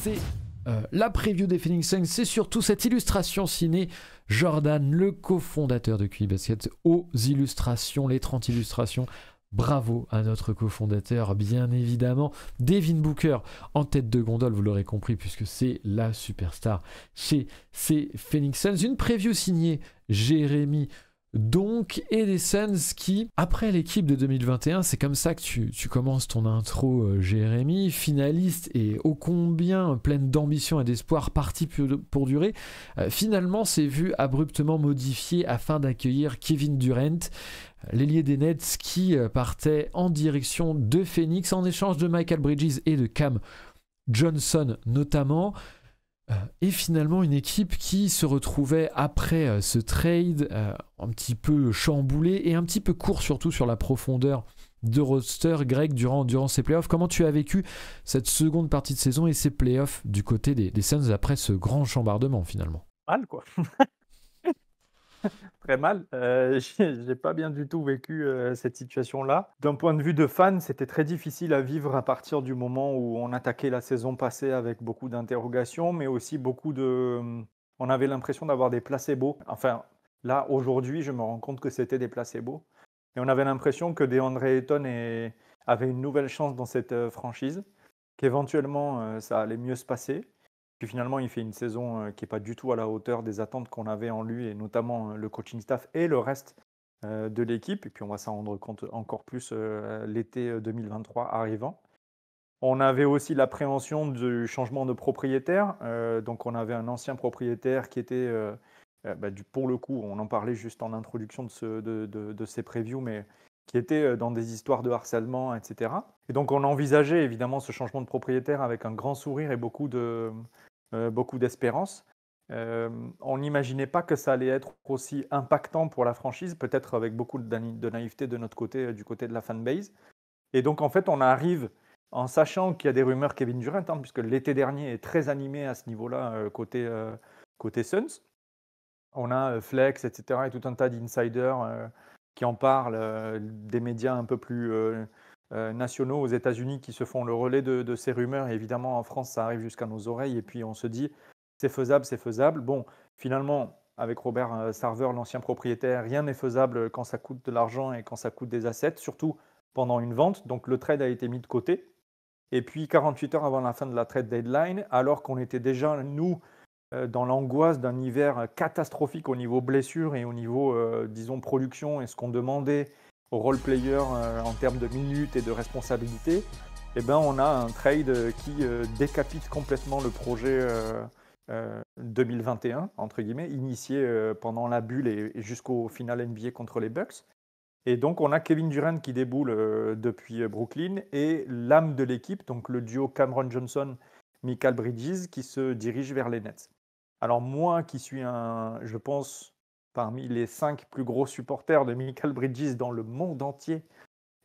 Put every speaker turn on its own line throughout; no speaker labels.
c'est la preview des Phoenix Suns, c'est surtout cette illustration signée Jordan, le cofondateur de QI Basket, aux illustrations, les 30 illustrations. Bravo à notre cofondateur, bien évidemment. Devin Booker en tête de gondole, vous l'aurez compris, puisque c'est la superstar chez ces Phoenix Suns. Une preview signée Jérémy donc, et des Suns qui, après l'équipe de 2021, c'est comme ça que tu commences ton intro, Jérémy, finaliste et ô combien pleine d'ambition et d'espoir, parti pour durer, finalement s'est vu abruptement modifié afin d'accueillir Kevin Durant, l'ailier des Nets qui partait en direction de Phoenix en échange de Michael Bridges et de Cam Johnson notamment. Et finalement une équipe qui se retrouvait après ce trade un petit peu chamboulé et un petit peu court surtout sur la profondeur de roster. Greg, durant ces playoffs, comment tu as vécu cette seconde partie de saison et ces playoffs du côté des Suns après ce grand chambardement finalement?
Mal quoi. Très mal. J'ai pas bien du tout vécu cette situation-là. D'un point de vue de fan, c'était très difficile à vivre à partir du moment où on attaquait la saison passée avec beaucoup d'interrogations, mais aussi beaucoup de... On avait l'impression d'avoir des placebos. Enfin, là, aujourd'hui, je me rends compte que c'était des placebos. Et on avait l'impression que DeAndre Ayton avait une nouvelle chance dans cette franchise, qu'éventuellement, ça allait mieux se passer. Puis finalement, il fait une saison qui n'est pas du tout à la hauteur des attentes qu'on avait en lui, et notamment le coaching staff et le reste de l'équipe. Et puis on va s'en rendre compte encore plus l'été 2023 arrivant. On avait aussi l'appréhension du changement de propriétaire. Donc on avait un ancien propriétaire qui était, pour le coup, on en parlait juste en introduction de ces previews, mais qui était dans des histoires de harcèlement, etc. Et donc on envisageait évidemment ce changement de propriétaire avec un grand sourire et beaucoup d'espérance. On n'imaginait pas que ça allait être aussi impactant pour la franchise, peut-être avec beaucoup de naïveté de notre côté, du côté de la fanbase. Et donc en fait, on arrive en sachant qu'il y a des rumeurs Kevin Durant, puisque l'été dernier est très animé à ce niveau-là, côté Suns. On a Flex, etc., et tout un tas d'insiders qui en parlent, des médias un peu plus nationaux aux États-Unis qui se font le relais de ces rumeurs. Et évidemment, en France, ça arrive jusqu'à nos oreilles. Et puis, on se dit, c'est faisable, c'est faisable. Bon, finalement, avec Robert Sarver, l'ancien propriétaire, rien n'est faisable quand ça coûte de l'argent et quand ça coûte des assets, surtout pendant une vente. Donc, le trade a été mis de côté. Et puis, 48 heures avant la fin de la trade deadline, alors qu'on était déjà, nous, dans l'angoisse d'un hiver catastrophique au niveau blessure et au niveau, disons, production et ce qu'on demandait aux role-players en termes de minutes et de responsabilités, eh ben, on a un trade qui décapite complètement le projet 2021, entre guillemets, initié pendant la bulle et jusqu'au final NBA contre les Bucks. Et donc, on a Kevin Durant qui déboule depuis Brooklyn et l'âme de l'équipe, donc le duo Cameron Johnson, Michael Bridges, qui se dirige vers les Nets. Alors moi qui suis je pense, parmi les 5 plus gros supporters de Michael Bridges dans le monde entier,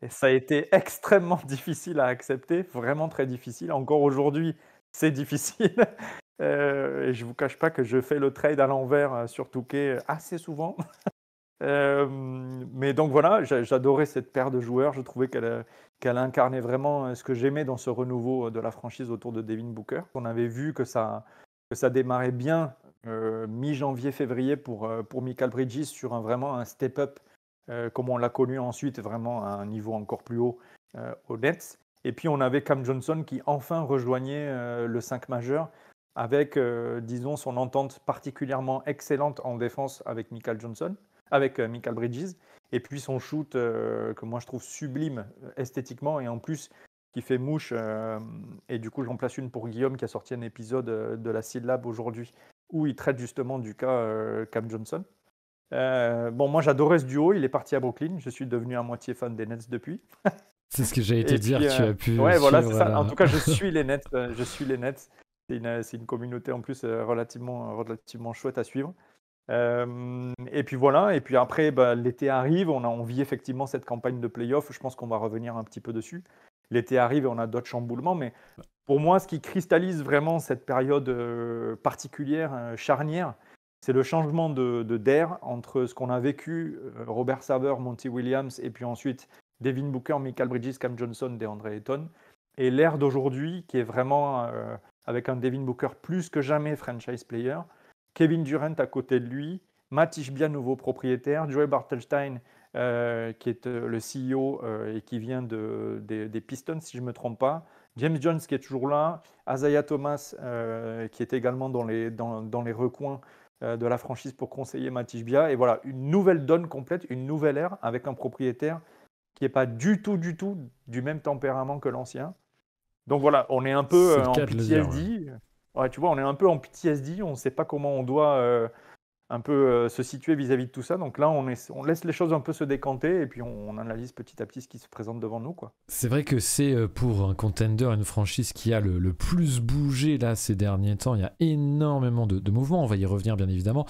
et ça a été extrêmement difficile à accepter, vraiment très difficile. Encore aujourd'hui, c'est difficile. Et je ne vous cache pas que je fais le trade à l'envers sur 2K assez souvent. Mais donc voilà, j'adorais cette paire de joueurs. Je trouvais qu'elle incarnait vraiment ce que j'aimais dans ce renouveau de la franchise autour de Devin Booker. On avait vu que ça démarrait bien mi-janvier, février pour Michael Bridges sur vraiment un step-up comme on l'a connu ensuite, vraiment à un niveau encore plus haut aux Nets. Et puis on avait Cam Johnson qui enfin rejoignait le 5 majeur avec, disons, son entente particulièrement excellente en défense avec Michael Bridges, et puis son shoot que moi je trouve sublime esthétiquement et en plus qui fait mouche. Et du coup, j'en place une pour Guillaume qui a sorti un épisode de la Syllab aujourd'hui où il traite justement du cas Cam Johnson. Bon, moi j'adorais ce duo, il est parti à Brooklyn, je suis devenu à moitié fan des Nets depuis.
C'est ce que j'allais te
Et
dire,
puis,
tu as pu
ouais, voilà, c'est
suivre
ça.
là.
En tout cas, je suis les Nets. C'est une communauté en plus relativement chouette à suivre. Et puis voilà, et puis après, l'été arrive, on vit effectivement cette campagne de play-off. Je pense qu'on va revenir un petit peu dessus. L'été arrive et on a d'autres chamboulements, mais pour moi, ce qui cristallise vraiment cette période particulière, charnière, c'est le changement d'air entre ce qu'on a vécu, Robert Sarver, Monty Williams, et puis ensuite Devin Booker, Michael Bridges, Cam Johnson, DeAndre Ayton, et l'ère d'aujourd'hui qui est vraiment avec un Devin Booker plus que jamais franchise player, Kevin Durant à côté de lui, Matisse Bia, nouveau propriétaire, Joey Bartelstein, qui est le CEO et qui vient des Pistons, si je ne me trompe pas, James Jones qui est toujours là, Isaiah Thomas qui est également dans les recoins de la franchise pour conseiller Matisse Bia. Et voilà, une nouvelle donne complète, une nouvelle ère avec un propriétaire qui n'est pas du tout du même tempérament que l'ancien. Donc voilà, on est un peu
C'est le
en
cas de le dire, ouais.
PTSD. Ouais, tu vois, on est un peu en PTSD, on ne sait pas comment on doit un peu se situer vis-à-vis de tout ça. Donc là, on laisse les choses un peu se décanter et puis on analyse petit à petit ce qui se présente devant nous, quoi.
C'est vrai que c'est pour un contender, une franchise qui a le plus bougé là ces derniers temps. Il y a énormément de mouvements, on va y revenir bien évidemment.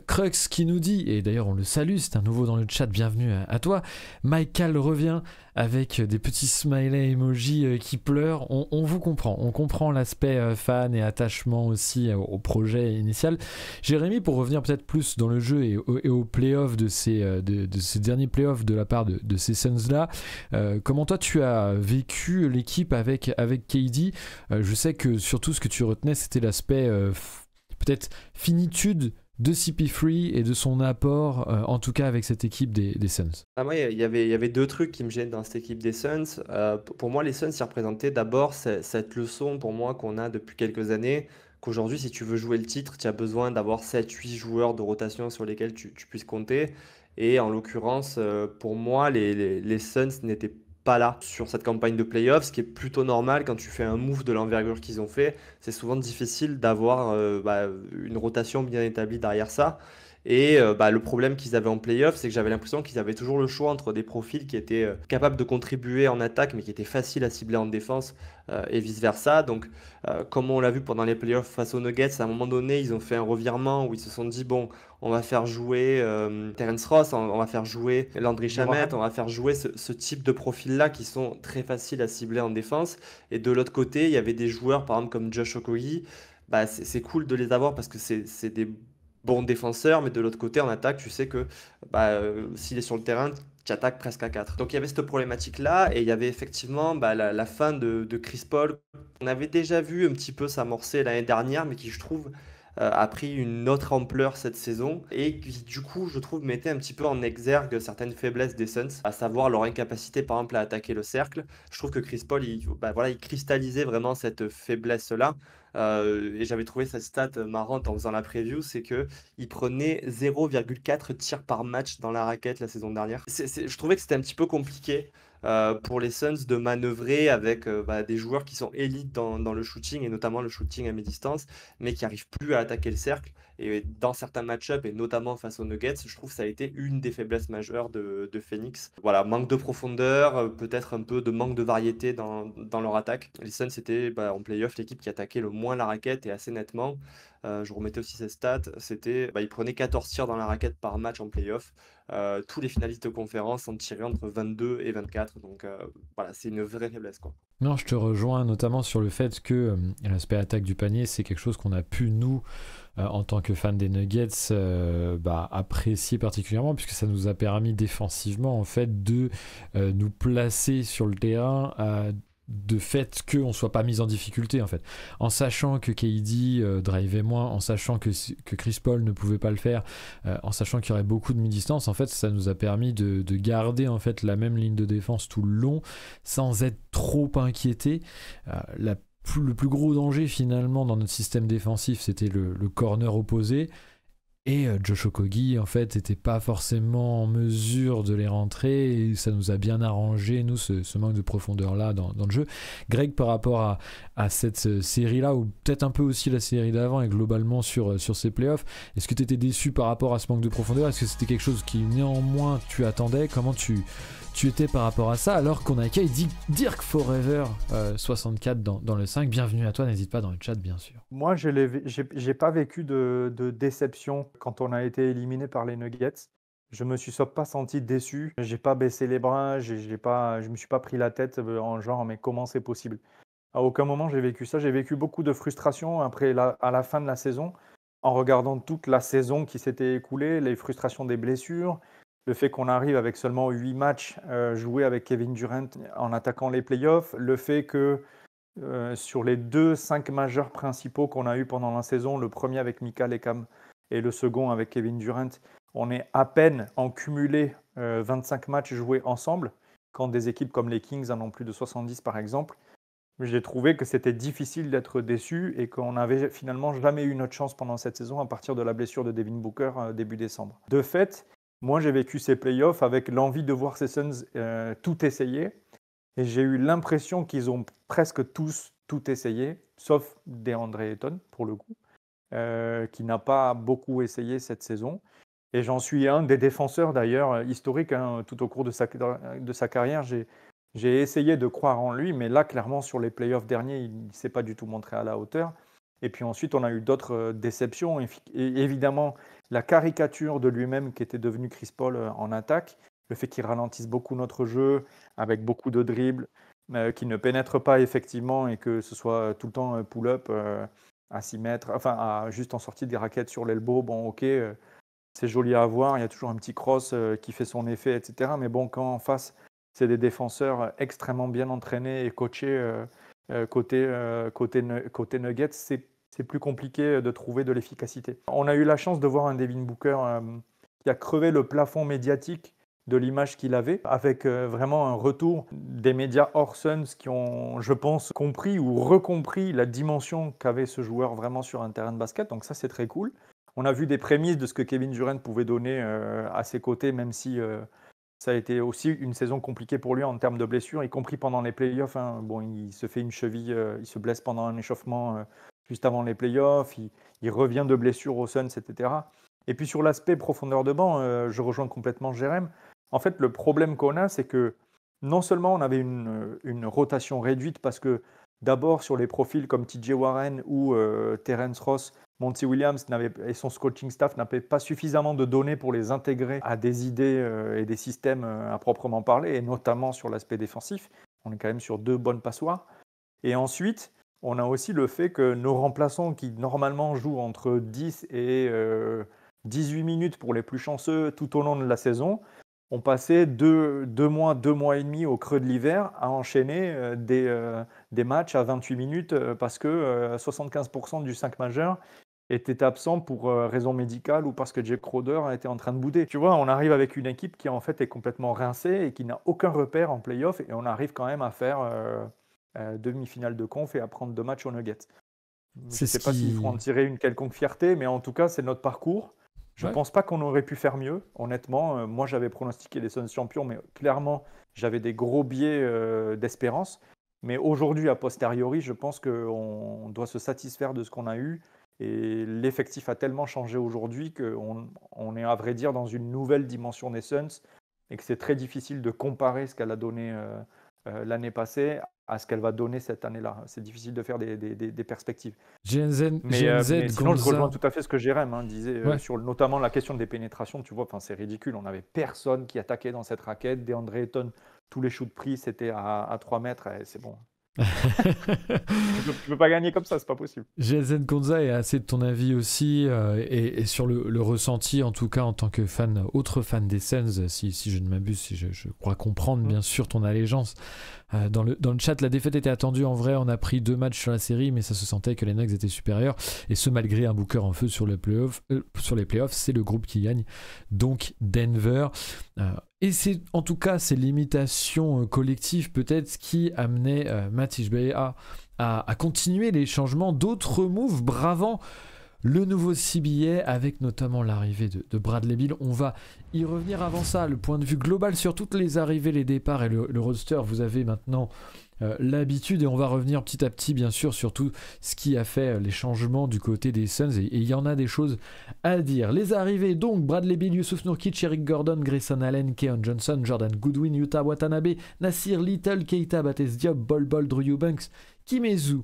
Crux qui nous dit, et d'ailleurs on le salue, c'est un nouveau dans le chat, bienvenue à toi. Michael revient avec des petits smileys emoji qui pleurent. On vous comprend, on comprend l'aspect fan et attachement aussi au projet initial. Jérémy, pour revenir peut-être plus dans le jeu et aux playoffs de ces derniers playoffs de la part de ces Suns-là, comment toi tu as vécu l'équipe avec KD? Je sais que surtout ce que tu retenais, c'était l'aspect peut-être finitude de CP3 et de son apport, en tout cas avec cette équipe des Suns.
Moi, il y avait deux trucs qui me gênent dans cette équipe des Suns. Pour moi, les Suns, ils représentaient d'abord cette leçon pour moi qu'on a depuis quelques années, qu'aujourd'hui, si tu veux jouer le titre, tu as besoin d'avoir 7-8 joueurs de rotation sur lesquels tu puisses compter. Et en l'occurrence, pour moi, les Suns n'étaient pas là sur cette campagne de playoffs, ce qui est plutôt normal quand tu fais un move de l'envergure qu'ils ont fait. C'est souvent difficile d'avoir une rotation bien établie derrière ça. Et le problème qu'ils avaient en playoff, c'est que j'avais l'impression qu'ils avaient toujours le choix entre des profils qui étaient capables de contribuer en attaque, mais qui étaient faciles à cibler en défense, et vice-versa. Donc, comme on l'a vu pendant les playoffs face aux Nuggets, à un moment donné, ils ont fait un revirement où ils se sont dit, bon, on va faire jouer Terence Ross, on va faire jouer Landry Shamet, on va faire jouer ce type de profils-là qui sont très faciles à cibler en défense. Et de l'autre côté, il y avait des joueurs, par exemple, comme Josh Okogie. C'est cool de les avoir parce que c'est des bons défenseurs, mais de l'autre côté, en attaque, tu sais que s'il est sur le terrain, tu attaques presque à 4. Donc il y avait cette problématique-là, et il y avait effectivement la fin de Chris Paul. On avait déjà vu un petit peu s'amorcer l'année dernière, mais qui, je trouve, a pris une autre ampleur cette saison, et qui, du coup, je trouve, mettait un petit peu en exergue certaines faiblesses des Suns, à savoir leur incapacité, par exemple, à attaquer le cercle. Je trouve que Chris Paul, il cristallisait vraiment cette faiblesse-là. Et j'avais trouvé cette stat marrante en faisant la preview, c'est que il prenait 0,4 tirs par match dans la raquette la saison dernière. Je trouvais que c'était un petit peu compliqué pour les Suns de manœuvrer avec des joueurs qui sont élites dans le shooting, et notamment le shooting à mi-distance, mais qui n'arrivent plus à attaquer le cercle. Et dans certains match-ups, et notamment face aux Nuggets, je trouve que ça a été une des faiblesses majeures de Phoenix. Voilà, manque de profondeur, peut-être un peu de manque de variété dans leur attaque. Les Suns, c'était en playoff l'équipe qui attaquait le moins la raquette, et assez nettement. Je remettais aussi ces stats, c'était ils prenaient 14 tirs dans la raquette par match en playoff. Tous les finalistes de conférence en tiraient entre 22 et 24. Donc voilà, c'est une vraie faiblesse, quoi.
Non, je te rejoins notamment sur le fait que l'aspect attaque du panier, c'est quelque chose qu'on a pu, nous, en tant que fans des Nuggets, apprécier particulièrement, puisque ça nous a permis défensivement, en fait, de nous placer sur le terrain de fait qu'on ne soit pas mis en difficulté, en fait. En sachant que KD drivait moins, en sachant que Chris Paul ne pouvait pas le faire, en sachant qu'il y aurait beaucoup de mi-distance, en fait, ça nous a permis de garder, en fait, la même ligne de défense tout le long, sans être trop inquiété. Le plus gros danger, finalement, dans notre système défensif, c'était le corner opposé. Et Josh Okogie, en fait, n'était pas forcément en mesure de les rentrer, et ça nous a bien arrangé, nous, ce manque de profondeur-là dans le jeu. Greg, par rapport à cette série-là, ou peut-être un peu aussi la série d'avant, et globalement sur ces playoffs, est-ce que tu étais déçu par rapport à ce manque de profondeur? Est-ce que c'était quelque chose qui, néanmoins, tu attendais? Comment tu étais par rapport à ça, alors qu'on accueille Dirk Forever 64 dans le 5. Bienvenue à toi, n'hésite pas dans le chat, bien sûr.
Moi, j'ai pas vécu de déception quand on a été éliminé par les Nuggets. Je me suis pas senti déçu. J'ai pas baissé les bras. Je me suis pas pris la tête en genre, mais comment c'est possible? À aucun moment j'ai vécu ça. J'ai vécu beaucoup de frustration à la fin de la saison, en regardant toute la saison qui s'était écoulée, les frustrations des blessures, le fait qu'on arrive avec seulement 8 matchs joués avec Kevin Durant en attaquant les playoffs, le fait que sur les 2 5 majeurs principaux qu'on a eu pendant la saison, le premier avec Mika Lekam et le second avec Kevin Durant, on est à peine en cumulé 25 matchs joués ensemble, quand des équipes comme les Kings en ont plus de 70 par exemple. J'ai trouvé que c'était difficile d'être déçu et qu'on n'avait finalement jamais eu notre chance pendant cette saison à partir de la blessure de Devin Booker début décembre. De fait, moi j'ai vécu ces playoffs avec l'envie de voir ces Suns tout essayer. Et j'ai eu l'impression qu'ils ont presque tous tout essayé, sauf DeAndre Ayton pour le coup, qui n'a pas beaucoup essayé cette saison. Et j'en suis un des défenseurs d'ailleurs historiques, hein, tout au cours de sa carrière. J'ai essayé de croire en lui, mais là, clairement, sur les playoffs derniers, il ne s'est pas du tout montré à la hauteur. Et puis ensuite, on a eu d'autres déceptions. Et évidemment, la caricature de lui-même qui était devenu Chris Paul en attaque, le fait qu'il ralentisse beaucoup notre jeu, avec beaucoup de dribbles, qu'il ne pénètre pas effectivement et que ce soit tout le temps pull-up à 6 mètres, enfin juste en sortie des raquettes sur l'elbow. Bon, ok, c'est joli à voir, il y a toujours un petit cross qui fait son effet, etc. Mais bon, quand en face, c'est des défenseurs extrêmement bien entraînés et coachés côté Nuggets, c'est plus compliqué de trouver de l'efficacité. On a eu la chance de voir un Devin Booker qui a crevé le plafond médiatique de l'image qu'il avait, avec vraiment un retour des médias hors Suns qui ont, je pense, compris ou recompris la dimension qu'avait ce joueur vraiment sur un terrain de basket. Donc ça, c'est très cool. On a vu des prémices de ce que Kevin Durant pouvait donner à ses côtés, même si ça a été aussi une saison compliquée pour lui en termes de blessures, y compris pendant les playoffs. Hein. Bon, il se fait une cheville, il se blesse pendant un échauffement juste avant les playoffs, il revient de blessure aux Suns, etc. Et puis sur l'aspect profondeur de banc, je rejoins complètement Jérém. En fait, le problème qu'on a, c'est que non seulement on avait une rotation réduite, parce que d'abord sur les profils comme TJ Warren ou Terrence Ross, Monty Williams et son coaching staff n'avaient pas suffisamment de données pour les intégrer à des idées et des systèmes à proprement parler, et notamment sur l'aspect défensif. On est quand même sur 2 bonnes passoires. Et ensuite, on a aussi le fait que nos remplaçants qui normalement jouent entre 10 et 18 minutes pour les plus chanceux tout au long de la saison, ont passé 2 mois, 2 mois et demi au creux de l'hiver à enchaîner des matchs à 28 minutes parce que 75% du 5 majeur était absent pour raison médicale ou parce que Jake Crowder était en train de bouder. Tu vois, on arrive avec une équipe qui en fait est complètement rincée et qui n'a aucun repère en play-off, et on arrive quand même à faire demi-finale de conf et à prendre 2 matchs aux Nuggets. Je ne sais pas s'il faut en tirer une quelconque fierté, mais en tout cas, c'est notre parcours. Je ne pense pas qu'on aurait pu faire mieux, honnêtement. Moi, j'avais pronostiqué les Suns champions, mais clairement, j'avais des gros biais d'espérance. Mais aujourd'hui, a posteriori, je pense qu'on doit se satisfaire de ce qu'on a eu. Et l'effectif a tellement changé aujourd'hui qu'on est, à vrai dire, dans une nouvelle dimension des Suns et que c'est très difficile de comparer ce qu'elle a donné l'année passée à ce qu'elle va donner cette année-là. C'est difficile de faire des perspectives.
Mais
sinon, je rejoins tout à fait ce que Jérém disait sur notamment la question des pénétrations. Tu vois, c'est ridicule. On n'avait personne qui attaquait dans cette raquette. DeAndre Ayton, tous les shoots pris, c'était à 3 mètres. C'est bon. Tu peux pas gagner comme ça, c'est pas possible.
Jensen Konza est assez de ton avis aussi, et sur le ressenti, en tout cas en tant que fan, autre fan des Suns, si je ne m'abuse, si je crois comprendre bien sûr ton allégeance. Dans le chat, la défaite était attendue. En vrai, on a pris 2 matchs sur la série, mais ça se sentait que les Nuggets étaient supérieurs, et ce malgré un Booker en feu sur les playoffs. C'est le groupe qui gagne, donc Denver. Et c'est en tout cas ces limitations collectives peut-être qui amenaient Matisse Bay à continuer les changements, d'autres moves bravant le nouveau CBA, avec notamment l'arrivée de Bradley Beal. On va y revenir. Avant ça, le point de vue global sur toutes les arrivées, les départs et le roster. Vous avez maintenant l'habitude, et on va revenir petit à petit bien sûr sur tout ce qui a fait les changements du côté des Suns, et il y en a des choses à dire. Les arrivées donc: Bradley Beal, Yusuf Nurkic, Eric Gordon, Grayson Allen, Keon Johnson, Jordan Goodwin, Yuta Watanabe, Nasir Little, Keita Bates Diop, Bol Bol, Drew Eubanks, Kimezu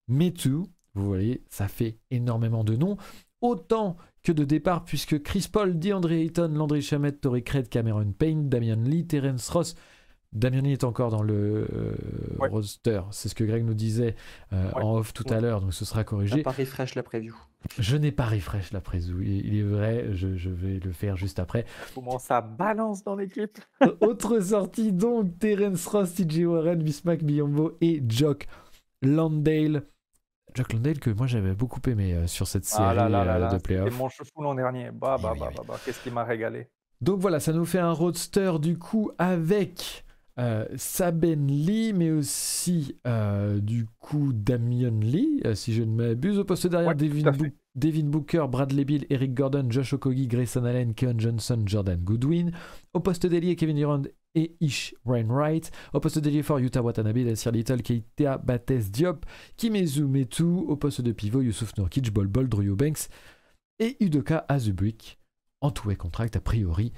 Metu. Vous voyez, ça fait énormément de noms, autant que de départs, puisque Chris Paul, DeAndre Ayton, Landry Shamet, Torrey Craig, Cameron Payne, Damian Lee, Terrence Ross. Damian Lee est encore dans le roster, c'est ce que Greg nous disait en off tout à l'heure, donc ce sera corrigé.
Je n'ai pas refresh la preview.
Je n'ai pas refresh la preview, il est vrai, je vais le faire juste après.
Comment ça balance dans l'équipe.
Autre sortie donc: Terrence Ross, TJ Warren, Bismack Biyombo et Jock Landale. Jack Landale que moi j'avais beaucoup aimé sur cette série
Ah là là là là,
de
c'était
playoffs.
mon chouchou l'an dernier. Bah,
Oui,
bah,
oui,
bah,
oui.
bah, bah, qu'est-ce qui m'a régalé.
Donc voilà, ça nous fait un roadster du coup avec Saben Lee, mais aussi du coup Damian Lee, si je ne m'abuse. Au poste derrière,
Ouais, tout à fait.
Devin Booker, Bradley Beal, Eric Gordon, Josh Okogie, Grayson Allen, Keon Johnson, Jordan Goodwin. Au poste d'ailier, Kevin Durant et Ish Wainwright. Au poste d'ailier fort, Yuta Watanabe, Nasir Little, Keita Bates Diop, Kimezu Metu. Au poste de pivot, Yusuf Nurkic, Bol Bol, Drew Eubanks et Udoka Azubuike. En two-way contract, a priori,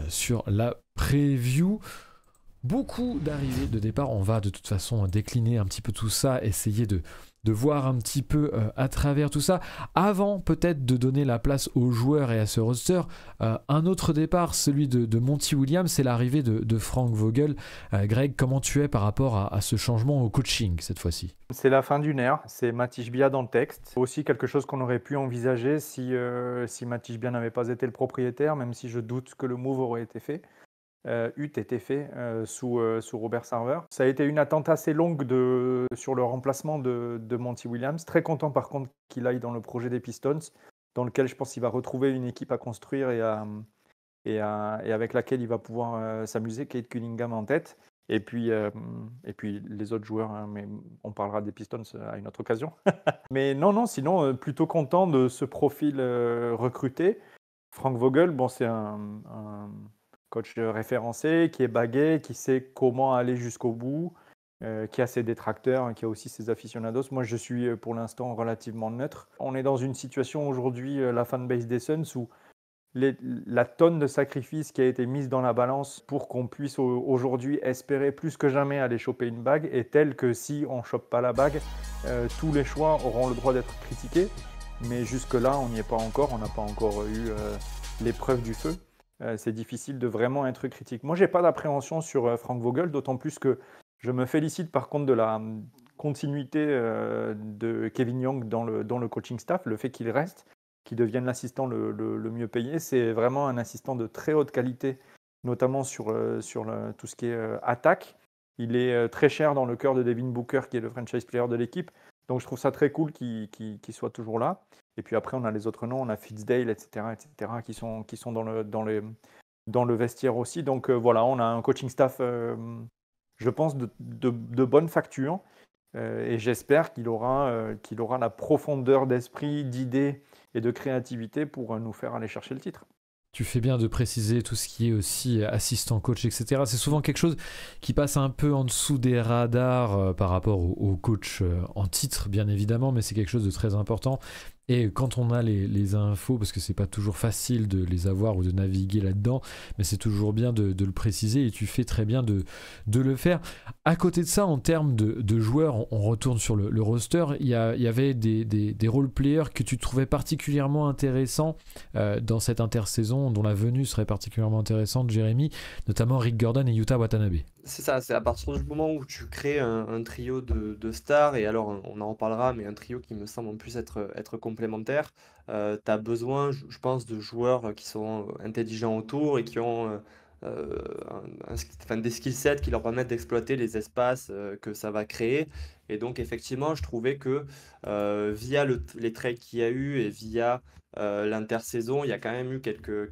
sur la preview. Beaucoup d'arrivées, de départ. On va de toute façon décliner un petit peu tout ça, essayer de voir un petit peu à travers tout ça. Avant peut-être de donner la place aux joueurs et à ce roster, un autre départ, celui de Monty Williams, c'est l'arrivée de Frank Vogel. Greg, comment tu es par rapport à ce changement au coaching cette fois-ci ?
C'est la fin d'une ère, c'est Matisse Bia dans le texte. Aussi quelque chose qu'on aurait pu envisager si Matisse Bia n'avait pas été le propriétaire, même si je doute que le move aurait été fait. Eût été fait sous Robert Sarver. Ça a été une attente assez longue sur le remplacement de Monty Williams. Très content par contre qu'il aille dans le projet des Pistons, dans lequel je pense qu'il va retrouver une équipe à construire et avec laquelle il va pouvoir s'amuser, Kate Cunningham en tête. Et puis les autres joueurs, hein, mais on parlera des Pistons à une autre occasion. Mais non, sinon, plutôt content de ce profil recruté. Frank Vogel, bon, c'est un coach référencé, qui est bagué, qui sait comment aller jusqu'au bout, qui a ses détracteurs, qui a aussi ses aficionados. Moi, je suis pour l'instant relativement neutre. On est dans une situation aujourd'hui, la fanbase des Suns, où la tonne de sacrifices qui a été mise dans la balance pour qu'on puisse aujourd'hui espérer plus que jamais aller choper une bague est telle que si on ne chope pas la bague, tous les choix auront le droit d'être critiqués. Mais jusque-là, on n'y est pas encore. On n'a pas encore eu l'épreuve du feu. C'est difficile de vraiment être critique. Moi, je n'ai pas d'appréhension sur Frank Vogel, d'autant plus que je me félicite par contre de la continuité de Kevin Young dans le coaching staff, le fait qu'il reste, qu'il devienne l'assistant le mieux payé. C'est vraiment un assistant de très haute qualité, notamment sur tout ce qui est attaque. Il est très cher dans le cœur de Devin Booker, qui est le franchise player de l'équipe. Donc je trouve ça très cool qu'il soit toujours là. Et puis après, on a les autres noms, on a Fitzdale, etc., qui sont dans le vestiaire aussi. Donc voilà, on a un coaching staff, je pense, de bonne facture. Et j'espère qu'il aura la profondeur d'esprit, d'idées et de créativité pour nous faire aller chercher le titre.
Tu fais bien de préciser tout ce qui est aussi assistant coach, etc. C'est souvent quelque chose qui passe un peu en dessous des radars par rapport au coach en titre, bien évidemment, mais c'est quelque chose de très important. Et quand on a les infos, parce que c'est pas toujours facile de les avoir ou de naviguer là-dedans, mais c'est toujours bien de le préciser et tu fais très bien de le faire. À côté de ça, en termes de joueurs, on retourne sur le roster, il y avait des role-players que tu trouvais particulièrement intéressants dans cette intersaison, dont la venue serait particulièrement intéressante, Jérémy, notamment Rick Gordon et Yuta Watanabe.
C'est ça, c'est à partir du moment où tu crées un trio de stars, et alors on en reparlera, mais un trio qui me semble en plus être complémentaire. Tu as besoin, je pense, de joueurs qui sont intelligents autour et qui ont des skill sets qui leur permettent d'exploiter les espaces que ça va créer. Et donc effectivement, je trouvais que via les trades qu'il y a eu et via l'intersaison, il y a quand même eu quelques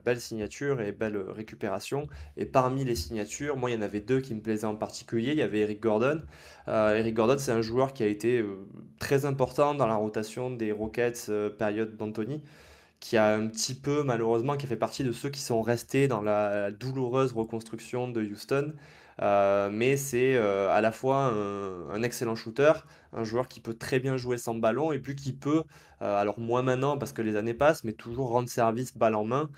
belles signatures et belles récupérations. Et parmi les signatures, moi, il y en avait deux qui me plaisaient en particulier. Il y avait Eric Gordon. Eric Gordon, c'est un joueur qui a été très important dans la rotation des Rockets période d'Anthony, qui a un petit peu, malheureusement, qui fait partie de ceux qui sont restés dans la douloureuse reconstruction de Houston. Mais c'est à la fois un excellent shooter, un joueur qui peut très bien jouer sans ballon et puis qui peut, alors moins maintenant parce que les années passent, mais toujours rendre service balle en main.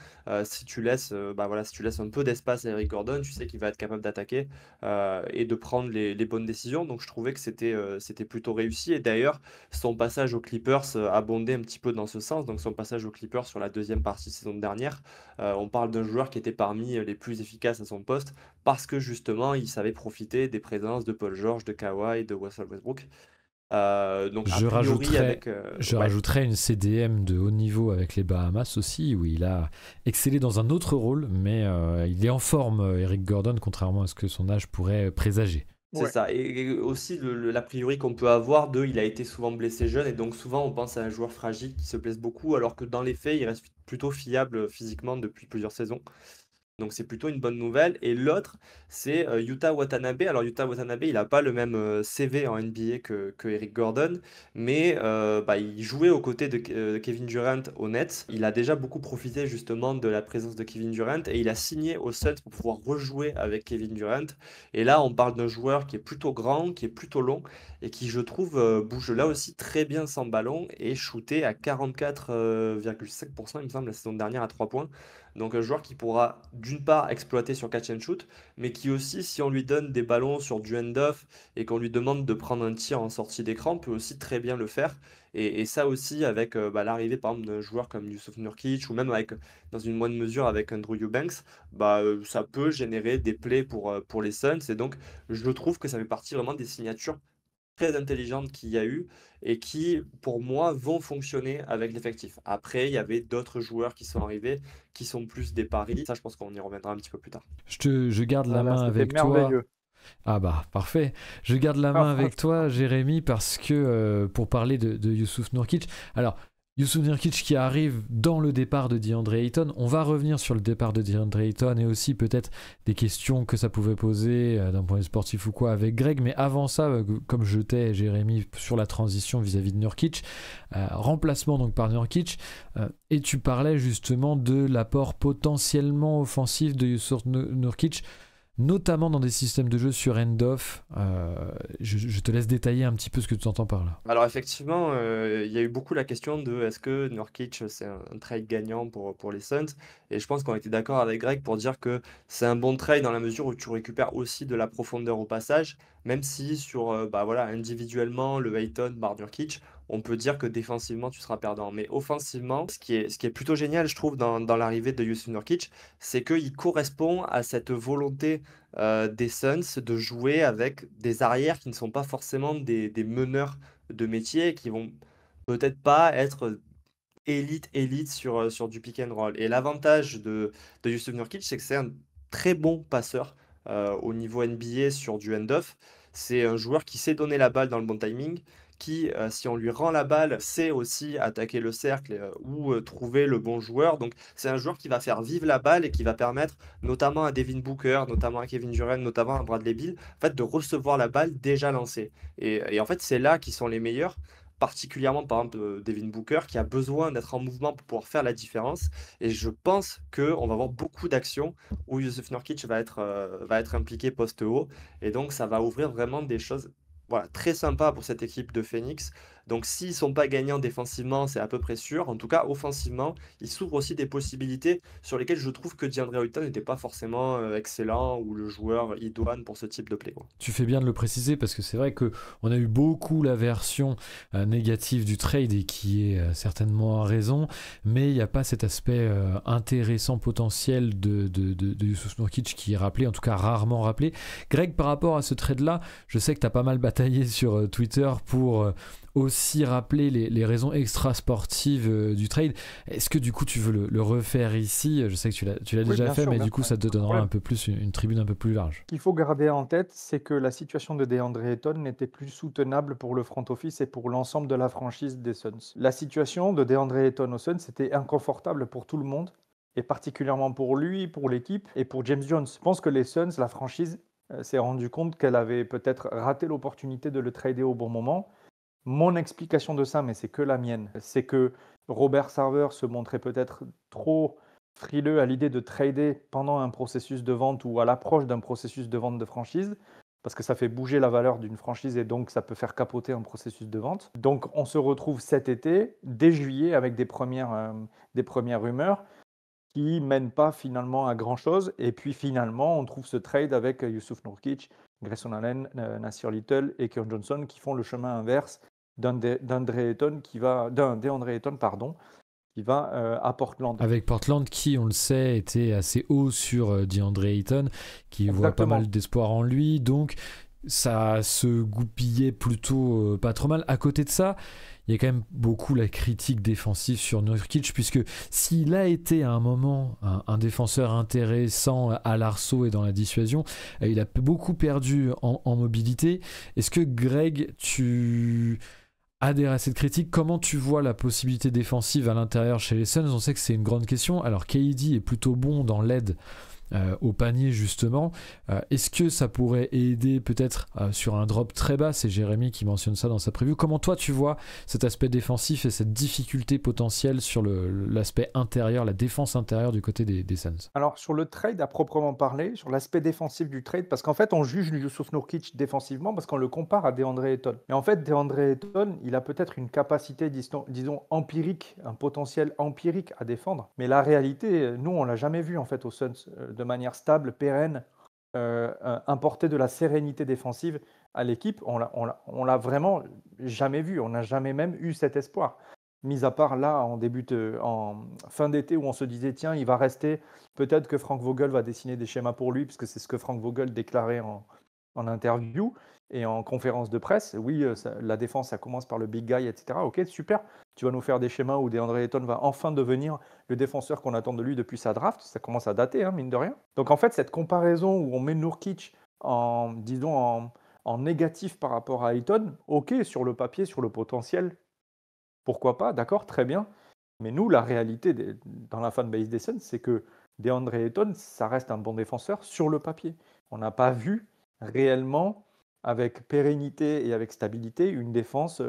Si tu laisses un peu d'espace à Eric Gordon, tu sais qu'il va être capable d'attaquer et de prendre les bonnes décisions. Donc je trouvais que c'était plutôt réussi. Et d'ailleurs, son passage aux Clippers abondait un petit peu dans ce sens. Donc son passage aux Clippers sur la deuxième partie de saison dernière, on parle d'un joueur qui était parmi les plus efficaces à son poste parce que justement, il savait profiter des présences de Paul George, de Kawhi, de Russell Westbrook. Donc a priori
Je rajouterais une CDM de haut niveau avec les Bahamas aussi, où il a excellé dans un autre rôle, mais il est en forme, Eric Gordon, contrairement à ce que son âge pourrait présager.
C'est
Ouais.
ça. Et aussi, l'a priori qu'on peut avoir il a été souvent blessé jeune, et donc souvent on pense à un joueur fragile qui se blesse beaucoup, alors que dans les faits, il reste plutôt fiable physiquement depuis plusieurs saisons. Donc c'est plutôt une bonne nouvelle. Et l'autre, c'est Yuta Watanabe. Alors Yuta Watanabe, il n'a pas le même CV en NBA que Eric Gordon, mais bah, il jouait aux côtés de Kevin Durant au Nets. Il a déjà beaucoup profité justement de la présence de Kevin Durant, et il a signé aux Suns pour pouvoir rejouer avec Kevin Durant. Et là, on parle d'un joueur qui est plutôt grand, qui est plutôt long, et qui, je trouve, bouge là aussi très bien sans ballon et shooté à 44,5%, il me semble, la saison dernière à 3 points. Donc un joueur qui pourra d'une part exploiter sur catch and shoot, mais qui aussi, si on lui donne des ballons sur du end-off et qu'on lui demande de prendre un tir en sortie d'écran, peut aussi très bien le faire. Et ça aussi, avec bah, l'arrivée par exemple d'un joueur comme Yusuf Nurkic, ou même avec, dans une moindre mesure avec Andrew Eubanks, bah, ça peut générer des plays pour les Suns. Et donc, je trouve que ça fait partie vraiment des signatures très intelligentes qu'il y a eu, et qui, pour moi, vont fonctionner avec l'effectif. Après, il y avait d'autres joueurs qui sont arrivés, qui sont plus des paris. Ça, je pense qu'on y reviendra un petit peu plus tard.
Je garde la
Voilà,
main
c'était
avec toi.
merveilleux.
Ah bah parfait. Je garde la main avec toi, Jérémy, parce que pour parler de Yusuf Nurkic, alors Yusuf Nurkic qui arrive dans le départ de DeAndre Ayton, on va revenir sur le départ de DeAndre Ayton et aussi peut-être des questions que ça pouvait poser d'un point de vue sportif ou quoi avec Greg, mais avant ça, comme je t'ai, Jérémy, sur la transition vis-à-vis de Nurkic, remplacement donc par Nurkic, et tu parlais justement de l'apport potentiellement offensif de Yusuf Nurkic, notamment dans des systèmes de jeu sur end-off. Je te laisse détailler un petit peu ce que tu entends par là.
Alors effectivement, il y a eu beaucoup la question de est-ce que Nurkic c'est un trade gagnant pour les Suns, et je pense qu'on était d'accord avec Greg pour dire que c'est un bon trade dans la mesure où tu récupères aussi de la profondeur au passage, même si sur bah voilà, individuellement le Ayton par Nurkic, on peut dire que défensivement tu seras perdant, mais offensivement, ce qui est plutôt génial, je trouve, dans l'arrivée de Yusuf Nurkic, c'est qu'il correspond à cette volonté des Suns de jouer avec des arrières qui ne sont pas forcément des meneurs de métier, qui vont peut-être pas être élite sur du pick and roll. Et l'avantage de Yusuf Nurkic, c'est que c'est un très bon passeur au niveau NBA sur du end-off. C'est un joueur qui sait donner la balle dans le bon timing, qui, si on lui rend la balle, sait aussi attaquer le cercle ou trouver le bon joueur. Donc c'est un joueur qui va faire vivre la balle et qui va permettre notamment à Devin Booker, notamment à Kevin Durant, notamment à Bradley Beal, en fait, de recevoir la balle déjà lancée. Et en fait, c'est là qu'ils sont les meilleurs, particulièrement par exemple Devin Booker, qui a besoin d'être en mouvement pour pouvoir faire la différence. Et je pense qu'on va avoir beaucoup d'actions où Yusuf Nurkic va être impliqué poste haut. Et donc, ça va ouvrir vraiment des choses, voilà, très sympas pour cette équipe de Phoenix. Donc, s'ils ne sont pas gagnants défensivement, c'est à peu près sûr. En tout cas, offensivement, ils s'ouvrent aussi des possibilités sur lesquelles je trouve que DeAndre Ayton n'était pas forcément excellent, ou le joueur idoine pour ce type de play, quoi.
Tu fais bien de le préciser parce que c'est vrai qu'on a eu beaucoup la version négative du trade et qui est certainement à raison, mais il n'y a pas cet aspect intéressant potentiel de Yusuf Nurkic qui est rappelé, en tout cas rarement rappelé. Greg, par rapport à ce trade-là, je sais que tu as pas mal bataillé sur Twitter pour aussi rappeler les raisons extra-sportives du trade. Est-ce que du coup tu veux le refaire ici? Je sais que tu l'as
Oui,
déjà
bien
fait,
sûr,
mais
bien
du coup
sûr,
ça te
pas de
donnera
problème.
un peu plus une tribune un peu plus large.
Ce qu'il faut garder en tête, c'est que la situation de DeAndre Ayton n'était plus soutenable pour le front office et pour l'ensemble de la franchise des Suns. La situation de DeAndre Ayton aux Suns était inconfortable pour tout le monde, et particulièrement pour lui, pour l'équipe et pour James Jones. Je pense que les Suns, la franchise, s'est rendu compte qu'elle avait peut-être raté l'opportunité de le trader au bon moment. Mon explication de ça, mais c'est que la mienne, c'est que Robert Sarver se montrait peut-être trop frileux à l'idée de trader pendant un processus de vente ou à l'approche d'un processus de vente de franchise, parce que ça fait bouger la valeur d'une franchise et donc ça peut faire capoter un processus de vente. Donc on se retrouve cet été, dès juillet, avec des premières rumeurs qui mènent pas finalement à grand-chose. Et puis finalement, on trouve ce trade avec Yusuf Nurkic, Grayson Allen, Nasir Little et Keon Johnson qui font le chemin inverse d'un DeAndre Ayton qui va à Portland.
Avec Portland qui, on le sait, était assez haut sur DeAndre Ayton, qui voit pas
Exactement.
mal d'espoir en lui. Donc, ça se goupillait plutôt pas trop mal. À côté de ça, il y a quand même beaucoup la critique défensive sur Nurkic, puisque s'il a été à un moment un défenseur intéressant à l'arceau et dans la dissuasion, il a beaucoup perdu en mobilité. Est-ce que Greg, tu adhères à cette critique? Comment tu vois la possibilité défensive à l'intérieur chez les Suns? On sait que c'est une grande question. Alors KD est plutôt bon dans l'aide au panier justement. Est-ce que ça pourrait aider peut-être sur un drop très bas? C'est Jérémy qui mentionne ça dans sa preview. Comment toi tu vois cet aspect défensif et cette difficulté potentielle sur l'aspect intérieur, la défense intérieure du côté des Suns?
Alors, sur le trade à proprement parler, sur l'aspect défensif du trade, parce qu'en fait, on juge Yusuf Nurkic défensivement parce qu'on le compare à DeAndre Ayton. Et en fait, DeAndre Ayton, il a peut-être une capacité, disons, empirique, un potentiel empirique à défendre. Mais la réalité, nous, on l'a jamais vu en fait aux Suns de manière stable, pérenne, importer de la sérénité défensive à l'équipe. On l'a vraiment jamais vu. On n'a jamais même eu cet espoir. Mis à part là, en fin d'été, où on se disait, tiens, il va rester, peut-être que Frank Vogel va dessiner des schémas pour lui, puisque c'est ce que Frank Vogel déclarait en interview et en conférence de presse. Oui, la défense, ça commence par le big guy, etc. Ok, super, tu vas nous faire des schémas où DeAndre Ayton va enfin devenir le défenseur qu'on attend de lui depuis sa draft. Ça commence à dater, hein, mine de rien. Donc en fait, cette comparaison où on met Nurkic en négatif par rapport à Ayton, ok, sur le papier, sur le potentiel, pourquoi pas, d'accord, très bien. Mais nous, la réalité dans la fanbase des Suns, c'est que DeAndre Ayton, ça reste un bon défenseur sur le papier. On n'a pas vu réellement, avec pérennité et avec stabilité, une défense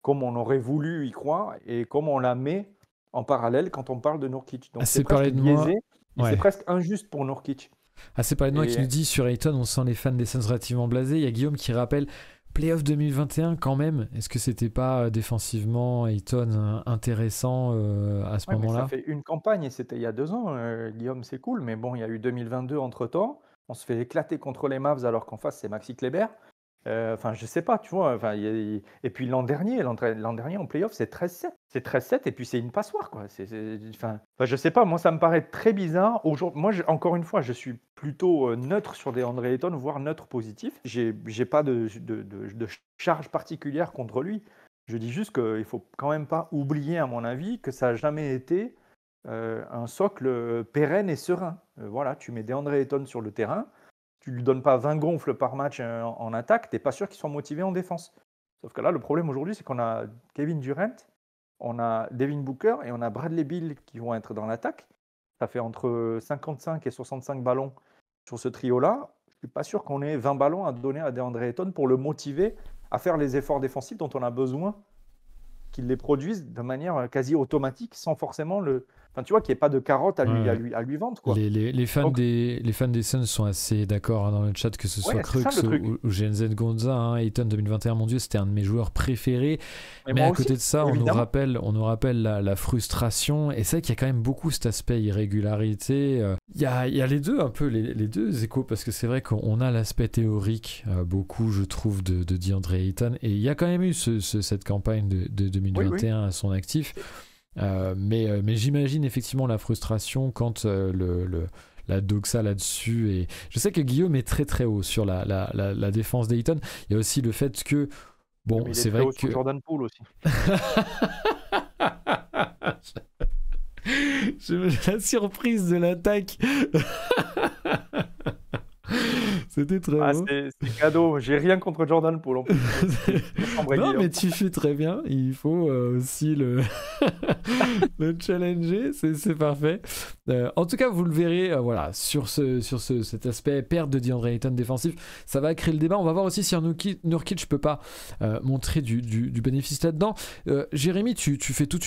comme on aurait voulu y croire et comme on la met en parallèle quand on parle de Nurkic. Donc c'est
Assez parlé
presque
de moi.
biaisé et c'est
Ouais.
presque injuste pour Nurkic.
Assez parlé de moi qui
Et
nous dit sur Ayton, on sent les fans des Suns relativement blasés. Il y a Guillaume qui rappelle Playoff 2021 quand même. Est-ce que c'était pas défensivement Ayton intéressant à ce
ouais, mais ça
moment-là?
fait une campagne et c'était il y a 2 ans. Guillaume, c'est cool, mais bon, il y a eu 2022 entre-temps. On se fait éclater contre les Mavs alors qu'en face, c'est Maxi Kleber. Enfin, je sais pas, tu vois. Enfin, et puis l'an dernier en playoff, c'est 13-7. C'est 13-7 et puis c'est une passoire, quoi. Enfin, je sais pas, moi, ça me paraît très bizarre. Aujourd'hui, moi, encore une fois, je suis plutôt neutre sur DeAndre Ayton, voire neutre positif. J'ai pas de charge particulière contre lui. Je dis juste qu'il faut quand même pas oublier, à mon avis, que ça n'a jamais été un socle pérenne et serein. Voilà, tu mets DeAndre Ayton sur le terrain, tu lui donnes pas 20 gonfles par match en attaque, t'es pas sûr qu'il soit motivé en défense. Sauf que là, le problème aujourd'hui, c'est qu'on a Kevin Durant, on a Devin Booker et on a Bradley Beal qui vont être dans l'attaque. Ça fait entre 55 et 65 ballons sur ce trio-là. Je suis pas sûr qu'on ait 20 ballons à donner à DeAndre Ayton pour le motiver à faire les efforts défensifs dont on a besoin qu'il les produise de manière quasi automatique sans forcément le. Enfin, tu vois, qu'il n'y ait pas de carotte à lui vendre, quoi.
Les fans
Donc,
les fans des Suns sont assez d'accord dans le chat, que ce soit
ouais, c'est ça
Crux
le truc.
ou GNZ Gonza. Ayton 2021, mon Dieu, c'était un de mes joueurs préférés. Mais
moi
à
aussi,
côté de ça, on nous
évidemment.
rappelle la frustration. Et c'est vrai qu'il y a quand même beaucoup cet aspect irrégularité. Il y a les deux, un peu, les deux échos, parce que c'est vrai qu'on a l'aspect théorique, beaucoup, je trouve, de DeAndre Ayton. Et il y a quand même eu cette campagne de 2021 à son actif. Mais j'imagine effectivement la frustration quand la doxa là-dessus. Et je sais que Guillaume est très très haut sur la défense d'Ayton. Il y a aussi le fait que, bon,
Mais il
c'est
est très
vrai
haut
que.
sur Jordan Poole aussi.
La surprise de l'attaque. C'était très beau.
C'est cadeau. J'ai rien contre Jordan Poole en plus.
Non, mais tu fais très bien. Il faut aussi le challenger. C'est parfait. En tout cas, vous le verrez, voilà, sur cet aspect perte de DeAndre Ayton défensif, ça va créer le débat. On va voir aussi si Nurkic peut pas montrer du bénéfice là-dedans. Jérémy, tu fais tout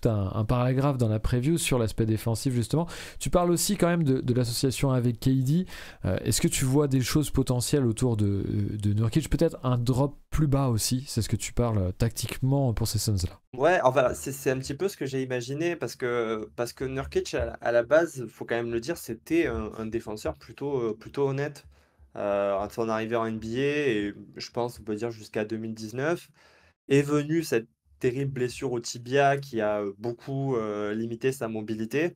un paragraphe dans la preview sur l'aspect défensif, justement. Tu parles aussi quand même de l'association avec KD. Est-ce que tu vois des choses potentielles autour de Nurkic? Peut-être un drop plus bas aussi, c'est ce que tu parles tactiquement pour ces Suns-là.
Ouais, enfin, c'est un petit peu ce que j'ai imaginé parce que Nurkic, à la base, faut quand même le dire, c'était un défenseur plutôt honnête à son arrivée en NBA et je pense, on peut dire jusqu'à 2019, est venue cette terrible blessure au tibia qui a beaucoup limité sa mobilité.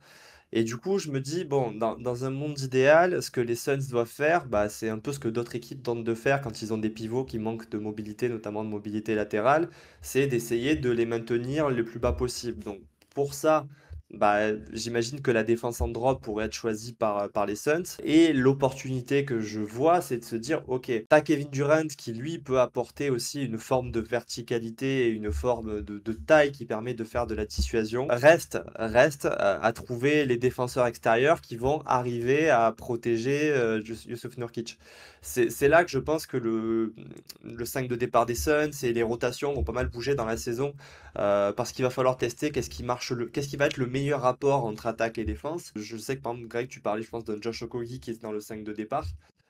Et du coup, je me dis, bon, dans un monde idéal, ce que les Suns doivent faire, bah, c'est un peu ce que d'autres équipes tentent de faire quand ils ont des pivots qui manquent de mobilité, notamment de mobilité latérale, c'est d'essayer de les maintenir le plus bas possible. Donc pour ça, bah, j'imagine que la défense en drop pourrait être choisie par les Suns. Et l'opportunité que je vois, c'est de se dire, OK, t'as Kevin Durant qui, lui, peut apporter aussi une forme de verticalité et une forme de taille qui permet de faire de la dissuasion. Reste à trouver les défenseurs extérieurs qui vont arriver à protéger Jusuf Nurkic. C'est là que je pense que le 5 de départ des Suns et les rotations vont pas mal bouger dans la saison parce qu'il va falloir tester qu'est-ce qui va être le meilleur rapport entre attaque et défense. Je sais que par exemple, Greg, tu parlais, je pense, de Josh Okogie qui est dans le 5 de départ.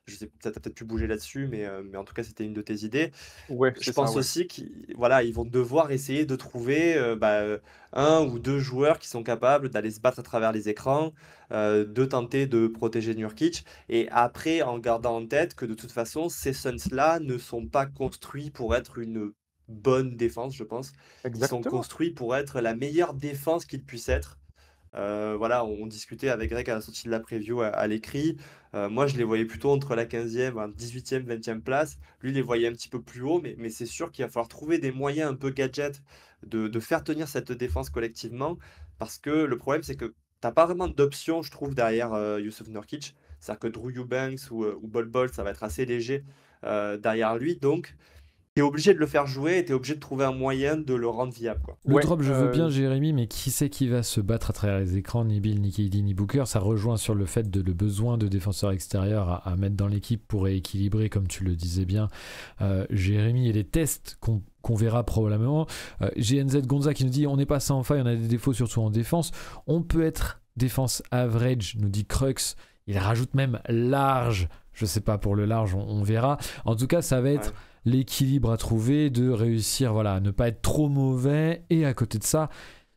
Je sais, ça t'a peut-être pu bouger là-dessus, mais en tout cas, c'était une de tes idées.
Ouais,
Je
c'est ça,
pense
ouais.
aussi qu'ils voilà, ils vont devoir essayer de trouver un ou deux joueurs qui sont capables d'aller se battre à travers les écrans, de tenter de protéger Nurkic. Et après, en gardant en tête que de toute façon, ces Suns-là ne sont pas construits pour être une bonne défense, je pense. Ils sont
Exactement.
construits pour être la meilleure défense qu'ils puissent être. Voilà, on discutait avec Greg à la sortie de la preview à l'écrit. Moi, je les voyais plutôt entre la 15e, 18e, 20e place. Lui, il les voyait un petit peu plus haut, mais c'est sûr qu'il va falloir trouver des moyens un peu gadget de faire tenir cette défense collectivement. Parce que le problème, c'est que t'as pas vraiment d'option, je trouve, derrière Yusuf Nurkic. C'est-à-dire que Drew Eubanks ou Bol Bol, ça va être assez léger derrière lui. Donc, tu es obligé de le faire jouer et tu es obligé de trouver un moyen de le rendre viable, quoi.
Le
Ouais,
drop, je veux bien, Jérémy, mais qui c'est qui va se battre à travers les écrans? Ni Bill, ni KD, ni Booker. Ça rejoint sur le fait de le besoin de défenseurs extérieurs à mettre dans l'équipe pour rééquilibrer, comme tu le disais bien, Jérémy, et les tests qu'on verra probablement. GNZ Gonza qui nous dit on n'est pas sans faille, on a des défauts surtout en défense. On peut être défense average, nous dit Crux. Il rajoute même large. Je sais pas pour le large, on verra. En tout cas, ça va être
Ouais.
l'équilibre à trouver, de réussir voilà, à ne pas être trop mauvais. Et à côté de ça,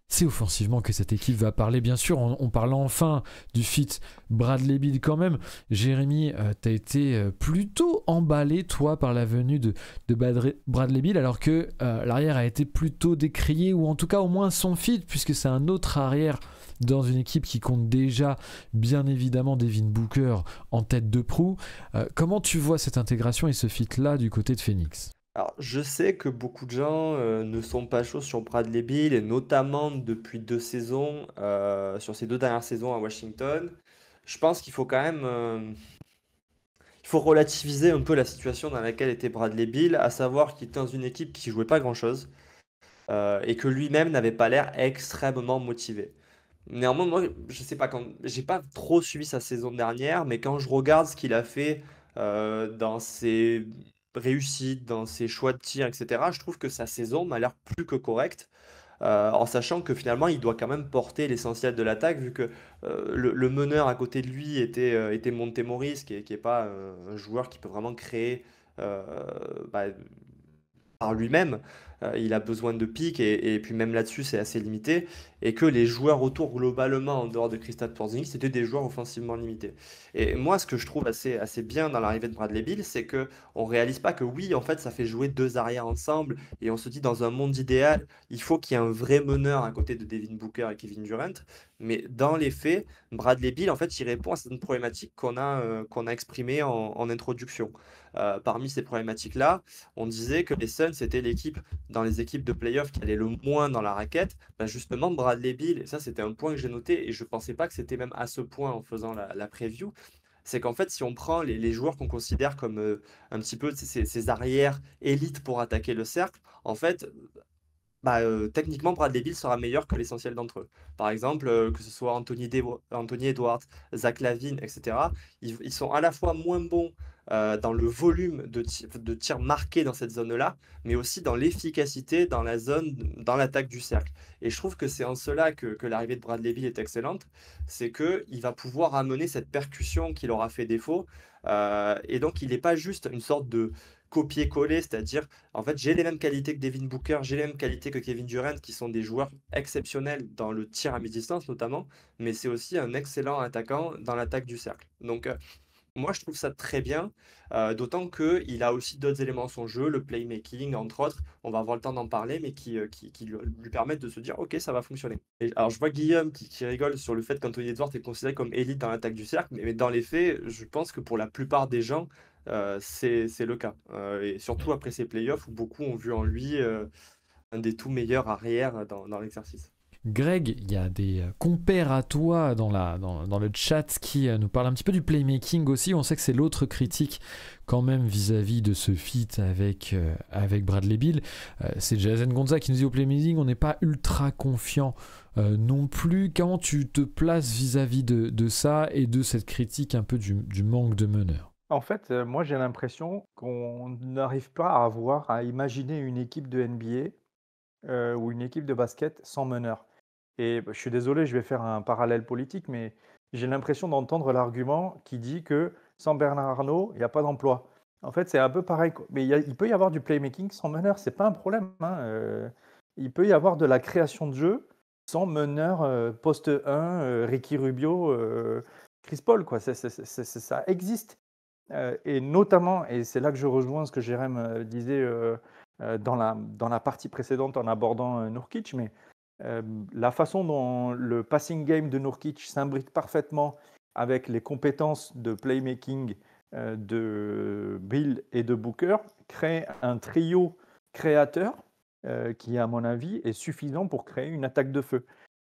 c'est offensivement que cette équipe va parler. Bien sûr, on parle enfin du fit Bradley Beal quand même. Jérémy, t'as été plutôt emballé, toi, par la venue de Bradley Beal, alors que l'arrière a été plutôt décrié, ou en tout cas au moins son fit, puisque c'est un autre arrière dans une équipe qui compte déjà, bien évidemment, Devin Booker en tête de proue. Comment tu vois cette intégration et ce fit-là du côté de Phoenix?
Alors, je sais que beaucoup de gens ne sont pas chauds sur Bradley Beal, et notamment depuis 2 saisons, sur ces 2 dernières saisons à Washington. Je pense qu'il faut quand même il faut relativiser un peu la situation dans laquelle était Bradley Beal, à savoir qu'il était dans une équipe qui jouait pas grand-chose et que lui-même n'avait pas l'air extrêmement motivé. Néanmoins, moi, je sais pas quand, j'ai pas trop suivi sa saison dernière, mais quand je regarde ce qu'il a fait dans ses réussites, dans ses choix de tir, etc., je trouve que sa saison m'a l'air plus que correcte. En sachant que finalement, il doit quand même porter l'essentiel de l'attaque, vu que le meneur à côté de lui était Monte Morris, qui est pas un joueur qui peut vraiment créer euh, bah, par lui-même. Il a besoin de pics et puis même là-dessus, c'est assez limité. Et que les joueurs autour, globalement, en dehors de Kristaps Porzingis, c'était des joueurs offensivement limités. Et moi, ce que je trouve assez bien dans l'arrivée de Bradley Beal, c'est que on réalise pas que oui, en fait, ça fait jouer deux arrières ensemble. Et on se dit, dans un monde idéal, il faut qu'il y ait un vrai meneur à côté de Devin Booker et Kevin Durant. Mais dans les faits, Bradley Beal, en fait, il répond à certaines problématiques qu'on a exprimées en introduction. Parmi ces problématiques-là, on disait que les Suns, c'était l'équipe dans les équipes de playoffs qui allait le moins dans la raquette. Bah justement, Bradley Beal, et ça c'était un point que j'ai noté, et je ne pensais pas que c'était même à ce point en faisant la preview, c'est qu'en fait, si on prend les joueurs qu'on considère comme un petit peu ces arrières élites pour attaquer le cercle, en fait, techniquement, Bradley Beal sera meilleur que l'essentiel d'entre eux. Par exemple, que ce soit Anthony Edwards, Zach LaVine, etc., ils sont à la fois moins bons dans le volume de tirs marqués dans cette zone-là, mais aussi dans l'efficacité dans la zone, dans l'attaque du cercle. Et je trouve que c'est en cela que l'arrivée de Bradley Beal est excellente, c'est qu'il va pouvoir amener cette percussion qui leur a fait défaut, et donc il n'est pas juste une sorte de copier-coller, c'est-à-dire en fait, j'ai les mêmes qualités que Devin Booker, j'ai les mêmes qualités que Kevin Durant, qui sont des joueurs exceptionnels dans le tir à mi-distance notamment, mais c'est aussi un excellent attaquant dans l'attaque du cercle. Donc, Moi, je trouve ça très bien, d'autant qu'il a aussi d'autres éléments dans son jeu, le playmaking, entre autres. On va avoir le temps d'en parler, mais qui lui permettent de se dire, OK, ça va fonctionner. Et, alors, je vois Guillaume qui rigole sur le fait qu'Anthony Edwards est considéré comme élite dans l'attaque du cercle, mais dans les faits, je pense que pour la plupart des gens, c'est le cas. Et surtout après ces playoffs où beaucoup ont vu en lui un des tout meilleurs arrières dans l'exercice.
Greg, il y a des compères à toi dans le chat qui nous parlent un petit peu du playmaking aussi. On sait que c'est l'autre critique quand même vis-à-vis de ce feat avec Bradley Beal. C'est Jason Gonza qui nous dit au playmaking, on n'est pas ultra confiant non plus. Comment tu te places vis-à-vis de ça et de cette critique un peu du manque de meneur?
En fait, moi j'ai l'impression qu'on n'arrive pas à imaginer une équipe de NBA ou une équipe de basket sans meneur. Et je suis désolé, je vais faire un parallèle politique, mais j'ai l'impression d'entendre l'argument qui dit que sans Bernard Arnault, il n'y a pas d'emploi. En fait, c'est un peu pareil, quoi. Mais il peut y avoir du playmaking sans meneur, c'est pas un problème, hein. Il peut y avoir de la création de jeu sans meneur poste 1, Ricky Rubio, Chris Paul, quoi. Ça existe. Et notamment, et c'est là que je rejoins ce que Jérém disait dans la partie précédente en abordant Nurkic, mais la façon dont le passing game de Nurkic s'imbrique parfaitement avec les compétences de playmaking de Bill et de Booker crée un trio créateur qui, à mon avis, est suffisant pour créer une attaque de feu.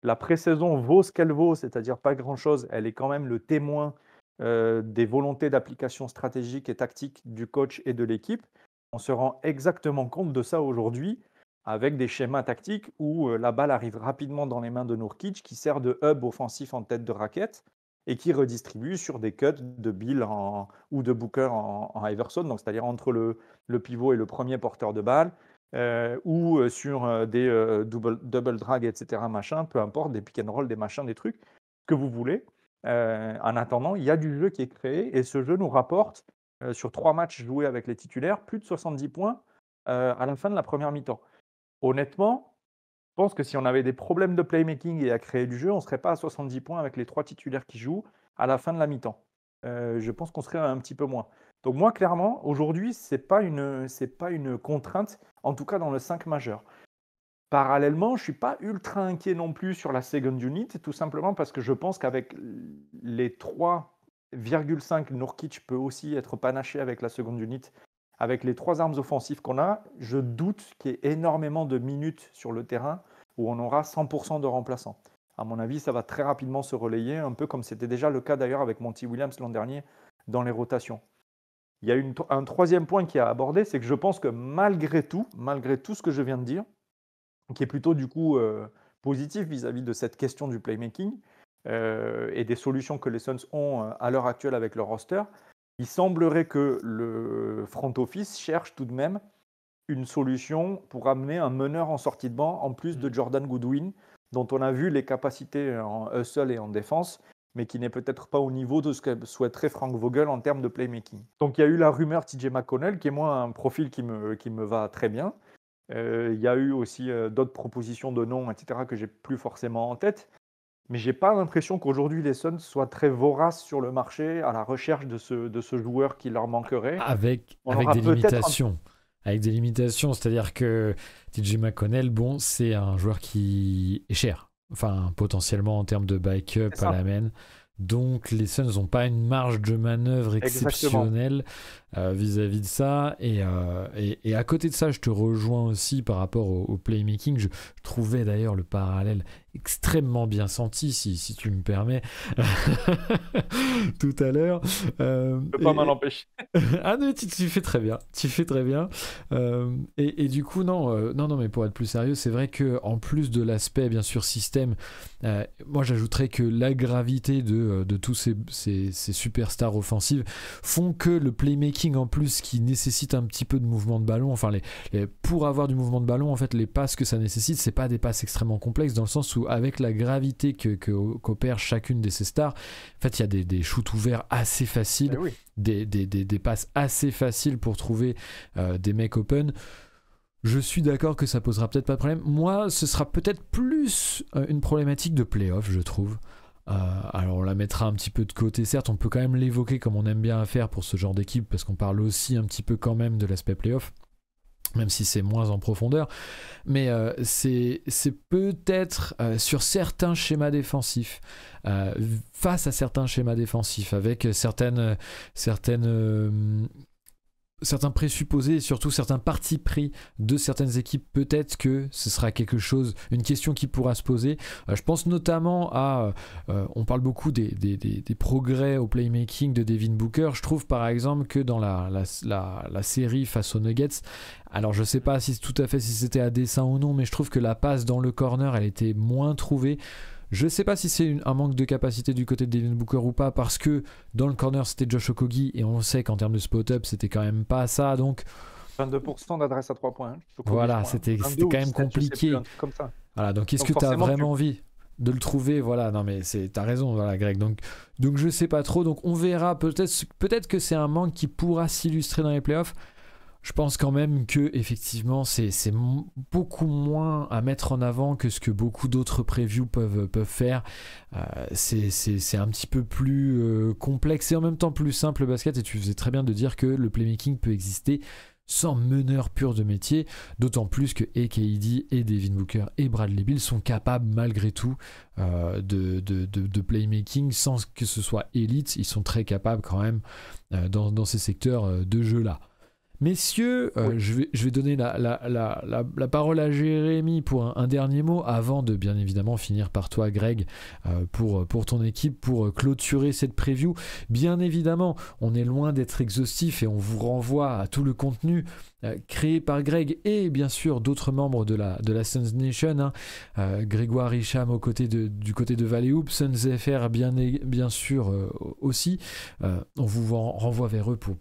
La pré-saison vaut ce qu'elle vaut, c'est-à-dire pas grand-chose. Elle est quand même le témoin des volontés d'application stratégique et tactique du coach et de l'équipe. On se rend exactement compte de ça aujourd'hui avec des schémas tactiques où la balle arrive rapidement dans les mains de Nurkic, qui sert de hub offensif en tête de raquette et qui redistribue sur des cuts de Bill ou de Booker en Iverson, donc c'est-à-dire entre le pivot et le premier porteur de balle, ou sur des double drag, etc., machin, peu importe, des pick and roll, des machins, des trucs que vous voulez. En attendant, il y a du jeu qui est créé et ce jeu nous rapporte, sur 3 matchs joués avec les titulaires, plus de 70 points à la fin de la première mi-temps. Honnêtement, je pense que si on avait des problèmes de playmaking et à créer du jeu, on ne serait pas à 70 points avec les 3 titulaires qui jouent à la fin de la mi-temps. Je pense qu'on serait un petit peu moins. Donc moi, clairement, aujourd'hui, ce n'est pas une contrainte, en tout cas dans le 5 majeur. Parallèlement, je ne suis pas ultra inquiet non plus sur la second unit, tout simplement parce que je pense qu'avec les 3,5, Nurkic peut aussi être panaché avec la second unit. Avec les 3 armes offensives qu'on a, je doute qu'il y ait énormément de minutes sur le terrain où on aura 100% de remplaçants. À mon avis, ça va très rapidement se relayer, un peu comme c'était déjà le cas d'ailleurs avec Monty Williams l'an dernier dans les rotations. Il y a un troisième point qui a abordé, c'est que je pense que malgré tout ce que je viens de dire, qui est plutôt du coup positif vis-à-vis de cette question du playmaking et des solutions que les Suns ont à l'heure actuelle avec leur roster, il semblerait que le front office cherche tout de même une solution pour amener un meneur en sortie de banc, en plus de Jordan Goodwin, dont on a vu les capacités en hustle et en défense, mais qui n'est peut-être pas au niveau de ce que souhaiterait Frank Vogel en termes de playmaking. Donc il y a eu la rumeur TJ McConnell, qui est moi un profil qui me va très bien. Il y a eu aussi d'autres propositions de noms, etc., que j'ai plus forcément en tête. Mais j'ai pas l'impression qu'aujourd'hui les Suns soient très voraces sur le marché à la recherche de ce joueur qui leur manquerait.
Avec des limitations. Avec des limitations, c'est-à-dire que TJ McConnell, bon, c'est un joueur qui est cher. Enfin, potentiellement en termes de backup à la main. Donc les Suns n'ont pas une marge de manœuvre exceptionnelle vis-à-vis de ça. Et à côté de ça, je te rejoins aussi par rapport au playmaking. Je trouvais d'ailleurs le parallèle extrêmement bien senti, si tu me permets, tout à l'heure.
Je peux pas m'en empêcher.
Ah non, tu fais très bien. Tu fais très bien. Et du coup, non, mais pour être plus sérieux, c'est vrai qu'en plus de l'aspect, bien sûr, système, moi j'ajouterais que la gravité de tous ces superstars offensives font que le playmaking en plus qui nécessite un petit peu de mouvement de ballon, enfin pour avoir du mouvement de ballon, en fait les passes que ça nécessite, c'est pas des passes extrêmement complexes dans le sens où avec la gravité qu'opère chacune de ces stars, en fait il y a des shoots ouverts assez faciles, oui. des passes assez faciles pour trouver des mecs open. Je suis d'accord que ça posera peut-être pas de problème. Moi, ce sera peut-être plus une problématique de play-off, je trouve. Alors on la mettra un petit peu de côté, certes, on peut quand même l'évoquer comme on aime bien faire pour ce genre d'équipe, parce qu'on parle aussi un petit peu quand même de l'aspect playoff, même si c'est moins en profondeur, mais c'est peut-être sur certains schémas défensifs, face à certains schémas défensifs, avec certains présupposés et surtout certains partis pris de certaines équipes, peut-être que ce sera une question qui pourra se poser. Je pense notamment à, on parle beaucoup des progrès au playmaking de Devin Booker. Je trouve par exemple que dans la série face aux Nuggets, alors je sais pas si c'était à dessein ou non, mais je trouve que la passe dans le corner, elle était moins trouvée. Je sais pas si c'est un manque de capacité du côté de Devin Booker ou pas, parce que dans le corner c'était Josh Okogie et on sait qu'en termes de spot-up c'était quand même pas ça, donc
22% d'adresse à 3 points.
voilà, c'était quand même compliqué.
Comme ça.
Voilà, donc est-ce que tu as vraiment envie de le trouver? Voilà, non mais t'as raison, voilà, Greg. Donc je sais pas trop, donc on verra. Peut-être que c'est un manque qui pourra s'illustrer dans les playoffs. Je pense quand même que effectivement c'est beaucoup moins à mettre en avant que ce que beaucoup d'autres previews peuvent faire. C'est un petit peu plus complexe et en même temps plus simple le basket, et tu faisais très bien de dire que le playmaking peut exister sans meneur pur de métier, d'autant plus que KD et Devin Booker et Bradley Beal sont capables malgré tout de playmaking sans que ce soit élite. Ils sont très capables quand même dans ces secteurs de jeu là. Messieurs,
Oui.
je vais donner la parole à Jérémy pour un dernier mot avant de bien évidemment finir par toi, Greg, pour ton équipe, pour clôturer cette preview. Bien évidemment, on est loin d'être exhaustif et on vous renvoie à tout le contenu créé par Greg et bien sûr d'autres membres de la Suns Nation, hein. Grégoire Hicham du côté de Valley Hoop, Suns FR bien sûr aussi. On vous renvoie vers eux pour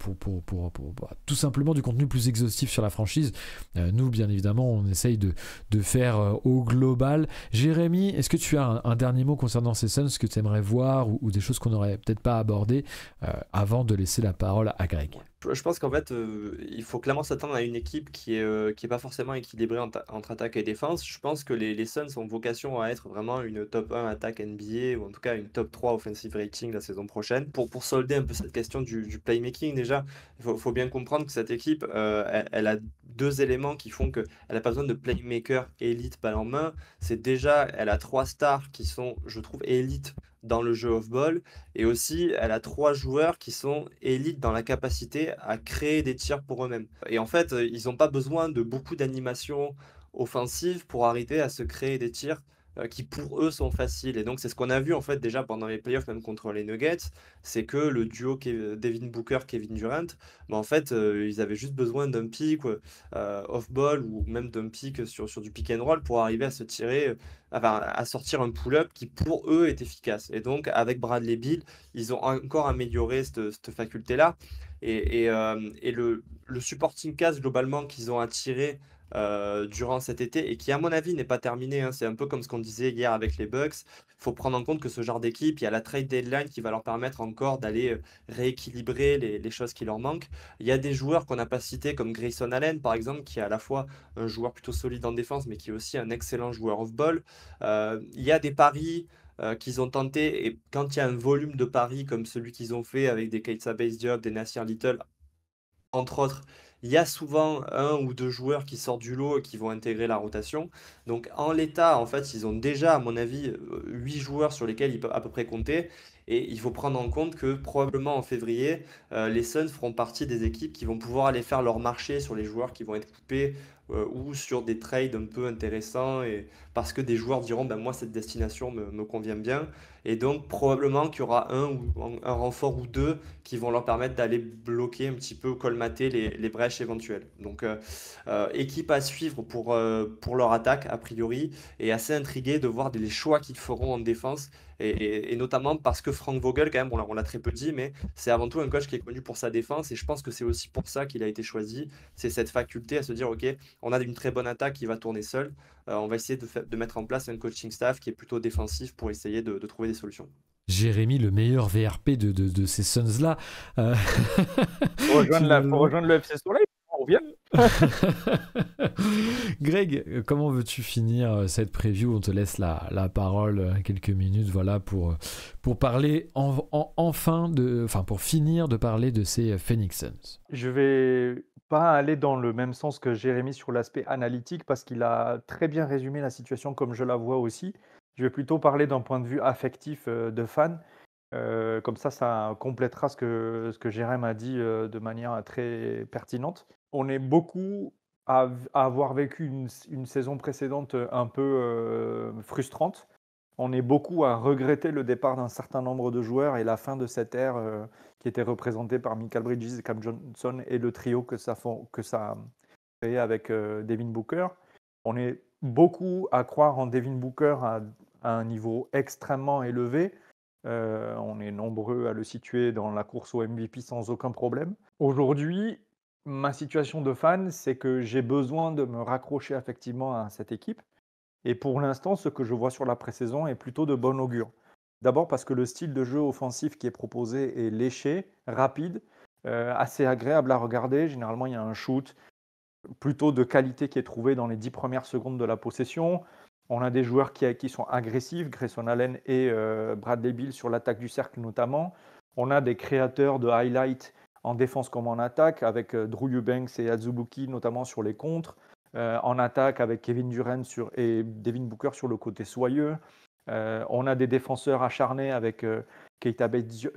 tout simplement du contenu plus exhaustif sur la franchise. Nous, bien évidemment, on essaye de faire au global. Jérémy, est-ce que tu as un dernier mot concernant ces Suns que tu aimerais voir ou des choses qu'on n'aurait peut-être pas abordées avant de laisser la parole à Greg?
Je pense qu'en fait, il faut clairement s'attendre à une équipe qui est pas forcément équilibrée entre attaque et défense. Je pense que les Suns ont vocation à être vraiment une top 1 attaque NBA, ou en tout cas une top 3 offensive rating la saison prochaine. Pour solder un peu cette question du playmaking, déjà, faut bien comprendre que cette équipe, elle a deux éléments qui font qu'elle n'a pas besoin de playmaker élite balle en main. C'est déjà, elle a 3 stars qui sont, je trouve, élites dans le jeu off-ball. Et aussi, elle a 3 joueurs qui sont élites dans la capacité à créer des tirs pour eux-mêmes. Et en fait, ils n'ont pas besoin de beaucoup d'animation offensive pour arriver à se créer des tirs qui pour eux sont faciles. Et donc, c'est ce qu'on a vu en fait déjà pendant les playoffs, même contre les Nuggets, c'est que le duo Devin Booker, Kevin Durant, bah, en fait, ils avaient juste besoin d'un pick off-ball ou même d'un pick sur du pick and roll pour arriver à se tirer, enfin, à sortir un pull-up qui pour eux est efficace. Et donc, avec Bradley Beal, ils ont encore amélioré cette faculté-là. Et le supporting cast globalement qu'ils ont attiré durant cet été et qui, à mon avis, n'est pas terminé, hein. C'est un peu comme ce qu'on disait hier avec les Bucks. Il faut prendre en compte que ce genre d'équipe, il y a la trade deadline qui va leur permettre encore d'aller rééquilibrer les choses qui leur manquent. Il y a des joueurs qu'on n'a pas cités, comme Grayson Allen, par exemple, qui est à la fois un joueur plutôt solide en défense, mais qui est aussi un excellent joueur off-ball. Il y a des paris qu'ils ont tenté, et quand il y a un volume de paris comme celui qu'ils ont fait avec des Keita Bates-Diop, des Nasir Little, entre autres, il y a souvent un ou deux joueurs qui sortent du lot et qui vont intégrer la rotation. Donc en l'état, en fait, ils ont déjà, à mon avis, 8 joueurs sur lesquels ils peuvent à peu près compter. Et il faut prendre en compte que probablement en février, les Suns feront partie des équipes qui vont pouvoir aller faire leur marché sur les joueurs qui vont être coupés ou sur des trades un peu intéressants. Et parce que des joueurs diront, ben, moi, cette destination me convient bien. Et donc probablement qu'il y aura un renfort ou deux qui vont leur permettre d'aller bloquer un petit peu, colmater les brèches éventuelles. Donc, équipe à suivre pour leur attaque, a priori, et assez intrigué de voir les choix qu'ils feront en défense, et notamment parce que Frank Vogel, quand même, on l'a très peu dit, mais c'est avant tout un coach qui est connu pour sa défense, et je pense que c'est aussi pour ça qu'il a été choisi. C'est cette faculté à se dire, OK, on a une très bonne attaque qui va tourner seule, on va essayer de mettre en place un coaching staff qui est plutôt défensif pour essayer de trouver des solutions.
Jérémy, le meilleur VRP de ces Suns-là.
Pour rejoindre le FC Soleil, on revient.
Greg, comment veux-tu finir cette preview? On te laisse la parole quelques minutes, voilà, pour parler pour finir de parler de ces Phoenix Suns.
Je vais pas aller dans le même sens que Jérémy sur l'aspect analytique parce qu'il a très bien résumé la situation comme je la vois aussi. Je vais plutôt parler d'un point de vue affectif de fan. Comme ça complétera ce que Jérémy a dit de manière très pertinente. On est beaucoup à avoir vécu une saison précédente un peu frustrante. On est beaucoup à regretter le départ d'un certain nombre de joueurs et la fin de cette ère qui était représentée par Michael Bridges et Cam Johnson et le trio que ça a créé avec Devin Booker. On est beaucoup à croire en Devin Booker à un niveau extrêmement élevé. On est nombreux à le situer dans la course au MVP sans aucun problème. Aujourd'hui, ma situation de fan, c'est que j'ai besoin de me raccrocher effectivement à cette équipe. Et pour l'instant, ce que je vois sur la pré-saison est plutôt de bon augure. D'abord parce que le style de jeu offensif qui est proposé est léché, rapide, assez agréable à regarder. Généralement, il y a un shoot plutôt de qualité qui est trouvé dans les 10 premières secondes de la possession. On a des joueurs qui sont agressifs, Grayson Allen et Bradley Beal sur l'attaque du cercle notamment. On a des créateurs de highlights en défense comme en attaque, avec Drew Eubanks et Azubuike notamment sur les contres. En attaque avec Kevin Durant et Devin Booker sur le côté soyeux. On a des défenseurs acharnés avec Keita Bates,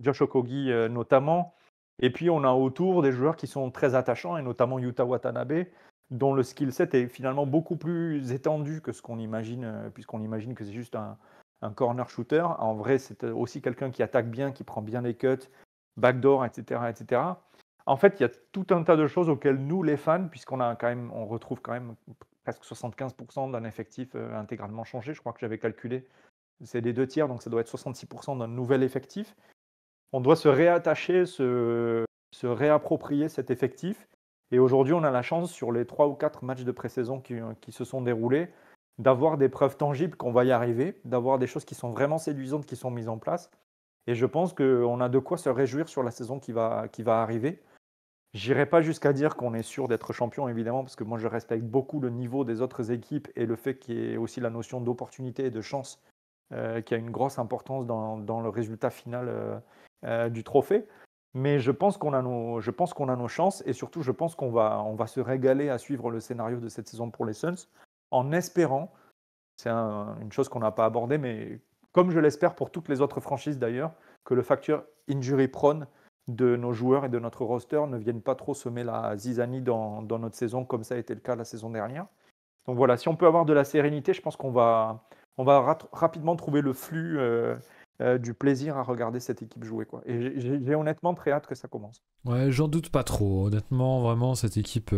Josh Okogie notamment. Et puis on a autour des joueurs qui sont très attachants, et notamment Yuta Watanabe, dont le skill set est finalement beaucoup plus étendu que ce qu'on imagine, puisqu'on imagine que c'est juste un corner shooter. En vrai, c'est aussi quelqu'un qui attaque bien, qui prend bien les cuts, backdoor, etc., etc. En fait, il y a tout un tas de choses auxquelles nous, les fans, on retrouve quand même presque 75% d'un effectif intégralement changé. Je crois que j'avais calculé, c'est les 2 tiers, donc ça doit être 66% d'un nouvel effectif. On doit se réattacher, se réapproprier cet effectif. Et aujourd'hui, on a la chance, sur les 3 ou 4 matchs de pré-saison qui se sont déroulés, d'avoir des preuves tangibles qu'on va y arriver, d'avoir des choses qui sont vraiment séduisantes qui sont mises en place. Et je pense qu'on a de quoi se réjouir sur la saison qui va arriver. J'irai pas jusqu'à dire qu'on est sûr d'être champion, évidemment, parce que moi, je respecte beaucoup le niveau des autres équipes et le fait qu'il y ait aussi la notion d'opportunité et de chance qui a une grosse importance dans le résultat final du trophée. Mais je pense qu'on a nos chances, et surtout, je pense qu'on va se régaler à suivre le scénario de cette saison pour les Suns, en espérant, c'est une chose qu'on n'a pas abordée, mais comme je l'espère pour toutes les autres franchises d'ailleurs, que le facteur injury prone de nos joueurs et de notre roster ne viennent pas trop semer la zizanie dans notre saison, comme ça a été le cas la saison dernière. Donc voilà, si on peut avoir de la sérénité, je pense qu'on va rapidement trouver le flux du plaisir à regarder cette équipe jouer, quoi. Et j'ai honnêtement très hâte que ça commence.
Ouais, j'en doute pas trop. Honnêtement, vraiment, cette équipe,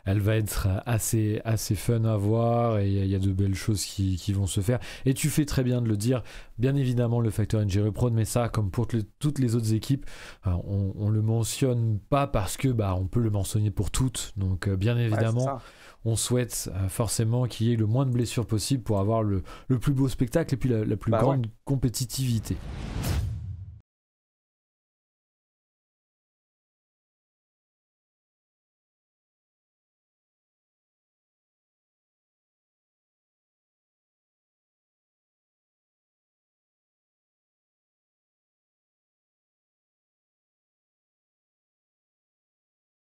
elle va être assez fun à voir, et il y a de belles choses qui vont se faire. Et tu fais très bien de le dire. Bien évidemment, le facteur injury prone, mais ça, comme pour toutes les autres équipes, on le mentionne pas parce que on peut le mentionner pour toutes. Donc, bien évidemment, on souhaite forcément qu'il y ait le moins de blessures possible pour avoir le plus beau spectacle et puis la plus grande compétitivité.